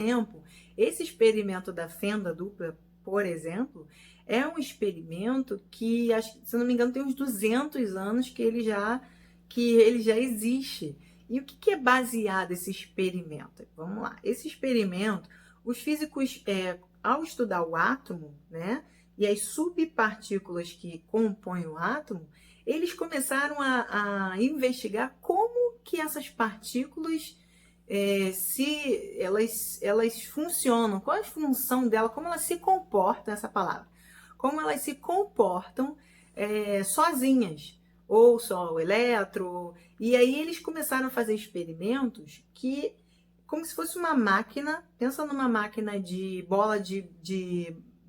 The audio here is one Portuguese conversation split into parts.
tempo, esse experimento da fenda dupla, por exemplo, é um experimento que, se não me engano, tem uns 200 anos que ele já existe. E o que é baseado esse experimento? Vamos lá. Esse experimento, os físicos, ao estudar o átomo, né, e as subpartículas que compõem o átomo, eles começaram a investigar como que essas partículas, se elas funcionam, qual é a função dela, como elas se comportam, essa palavra, como elas se comportam sozinhas, ou só o elétron. E aí eles começaram a fazer experimentos que, como se fosse uma máquina, pensa numa máquina de bola de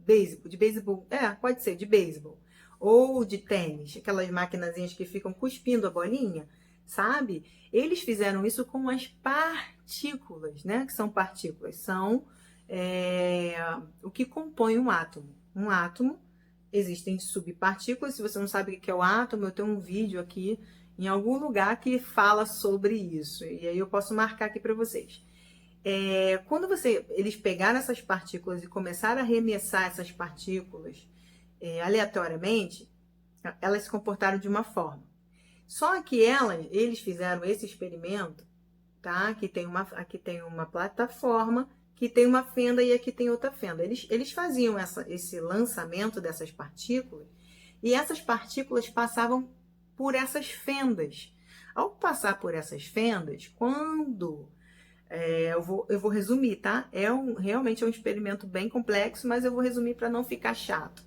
beisebol, pode ser, de beisebol, ou de tênis, aquelas maquinazinhas que ficam cuspindo a bolinha, sabe? Eles fizeram isso com as partículas, né? Que são partículas, são o que compõe um átomo. Um átomo, existem subpartículas. Se você não sabe o que é o átomo, eu tenho um vídeo aqui em algum lugar que fala sobre isso, e aí eu posso marcar aqui para vocês. Quando eles pegaram essas partículas e começaram a arremessar essas partículas aleatoriamente, elas se comportaram de uma forma. Só que eles fizeram esse experimento, tá? Aqui tem uma plataforma, que tem uma fenda e aqui tem outra fenda. Eles faziam esse lançamento dessas partículas, e essas partículas passavam por essas fendas. Ao passar por essas fendas, eu vou resumir, tá? Realmente é um experimento bem complexo, mas eu vou resumir para não ficar chato.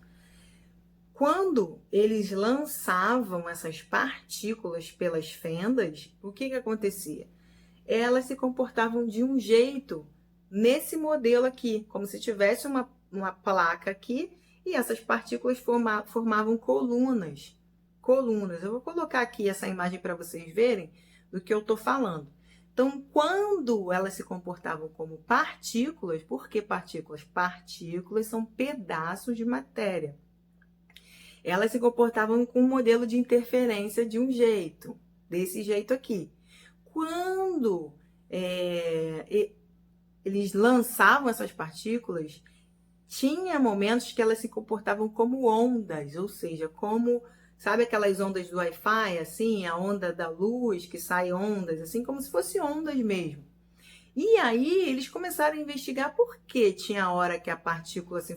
Quando eles lançavam essas partículas pelas fendas, o que acontecia? Elas se comportavam de um jeito nesse modelo aqui, como se tivesse uma placa aqui, e essas partículas formavam colunas. Colunas. Eu vou colocar aqui essa imagem para vocês verem do que eu estou falando. Então, quando elas se comportavam como partículas, por que partículas? Partículas são pedaços de matéria. Elas se comportavam com um modelo de interferência de um jeito, desse jeito aqui. Quando eles lançavam essas partículas, tinha momentos que elas se comportavam como ondas, ou seja, sabe aquelas ondas do Wi-Fi, assim, a onda da luz, que sai ondas, assim, como se fossem ondas mesmo. E aí eles começaram a investigar por que tinha hora que a partícula se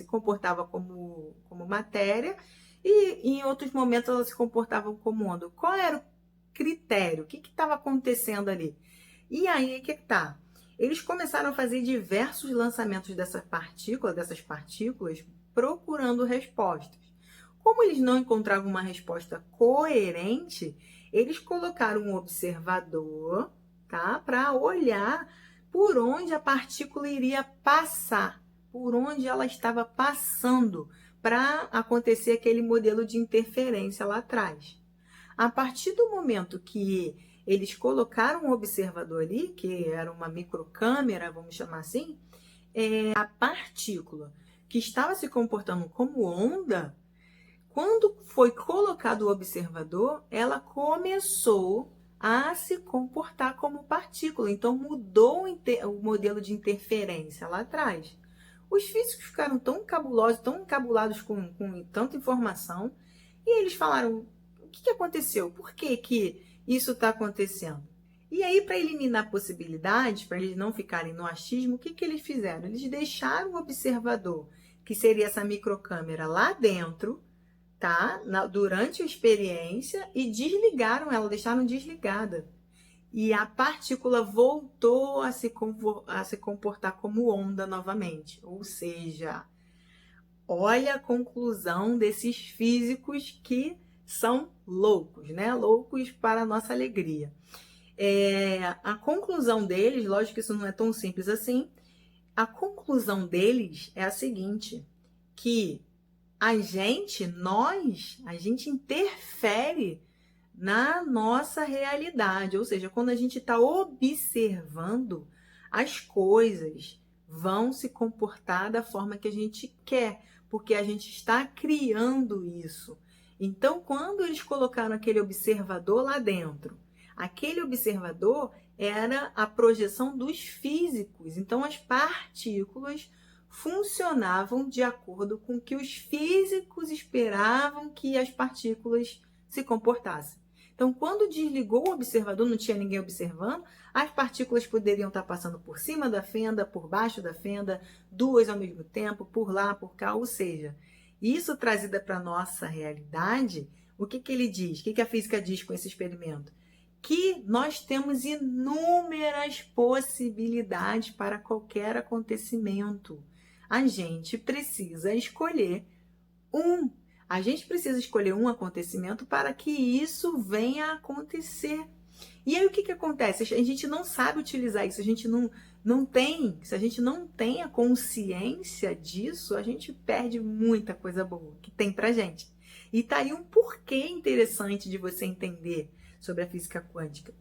comportava como matéria, e em outros momentos elas se comportavam como onda. Qual era o critério? O que estava acontecendo ali? E aí que tá? Eles começaram a fazer diversos lançamentos dessas partículas, procurando respostas. Como eles não encontravam uma resposta coerente, eles colocaram um observador, tá? Para olhar por onde a partícula iria passar, por onde ela estava passando, para acontecer aquele modelo de interferência lá atrás. A partir do momento que eles colocaram um observador ali, que era uma microcâmera, vamos chamar assim, a partícula que estava se comportando como onda, quando foi colocado o observador, ela começou a se comportar como partícula. Então, mudou o modelo de interferência lá atrás. Os físicos ficaram tão cabulosos, tão encabulados com tanta informação, e eles falaram: o que aconteceu? Por que isso está acontecendo? E aí, para eliminar possibilidades, para eles não ficarem no achismo, o que eles fizeram? Eles deixaram o observador, que seria essa microcâmera, lá dentro, tá? Durante a experiência, e desligaram ela, deixaram desligada. E a partícula voltou a se comportar como onda novamente. Ou seja, olha a conclusão desses físicos que são loucos, né? Loucos para a nossa alegria. A conclusão deles, lógico que isso não é tão simples assim, a conclusão deles é a seguinte, que a gente interfere na nossa realidade, ou seja, quando a gente está observando, as coisas vão se comportar da forma que a gente quer, porque a gente está criando isso. Então, quando eles colocaram aquele observador lá dentro, aquele observador era a projeção dos físicos. Então, as partículas funcionavam de acordo com o que os físicos esperavam que as partículas se comportassem. Então, quando desligou o observador, não tinha ninguém observando, as partículas poderiam estar passando por cima da fenda, por baixo da fenda, duas ao mesmo tempo, por lá, por cá, ou seja, isso trazida para a nossa realidade, o que ele diz? O que a física diz com esse experimento? Que nós temos inúmeras possibilidades para qualquer acontecimento. A gente precisa escolher um. A gente precisa escolher um acontecimento para que isso venha a acontecer. E aí o que acontece? A gente não sabe utilizar isso, a gente não tem, se a gente não tem a consciência disso, a gente perde muita coisa boa que tem pra gente. E tá aí um porquê interessante de você entender sobre a física quântica.